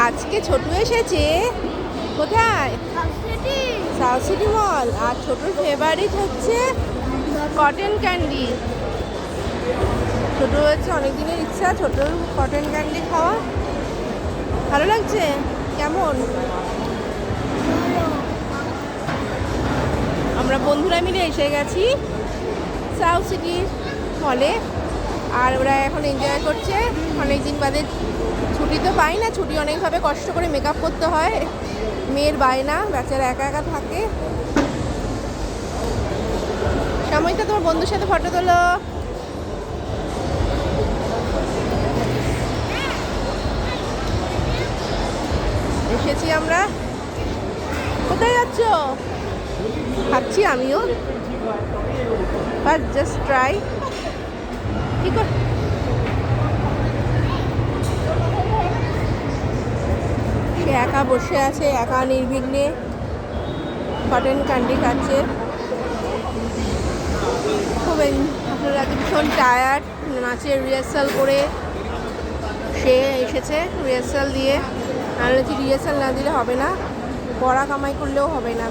আজকে ছোটু এসেছে কোথায়? সাউথ সিটি মল। আর ছোটুর ফেভারিট হচ্ছে কটন ক্যান্ডি। ছোটু হচ্ছে অনেক দিনের ইচ্ছা ছোটুর কটন ক্যান্ডি খাওয়া। ভালো লাগছে? কেমন? আমরা বন্ধুরা মিলে এসে গেছি সাউথ সিটি মলে। আর ওরা এখন এনজয় করছে। অনেক দিন বাদে ছুটি তো পাই না, ছুটি অনেকভাবে কষ্ট করে মেকআপ করতে হয়। মেয়ের বায়না, বাচ্চারা একা একা থাকে। সময়টা তোমার বন্ধুর সাথে ফটো তোলো। এসেছি আমরা। কোথায় যাচ্ছ? খাচ্ছি আমিও। Just try. কি কর? সে একা বসে আছে, একা নির্বিঘ্নে কটন ক্যান্ডি খাচ্ছে। খুব আপনারা ভীষণ টায়ার্ড, নাচের রিহার্সাল করে সে এসেছে রিহার্সাল দিয়ে। আর হচ্ছে রিহার্সাল না দিলে হবে না, পড়া কামাই করলেও হবে না।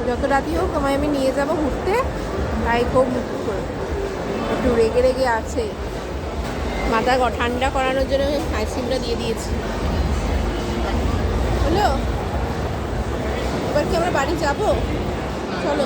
যত রাতি হোক তোমায় আমি নিয়ে যাবো ঘুরতে, তাই খুব একটু রেগে রেগে আছে। মাথা ঠান্ডা করানোর জন্য আইসক্রিমটা দিয়ে দিয়েছি। হলো, এবার কি আমরা বাড়ি যাবো? চলো।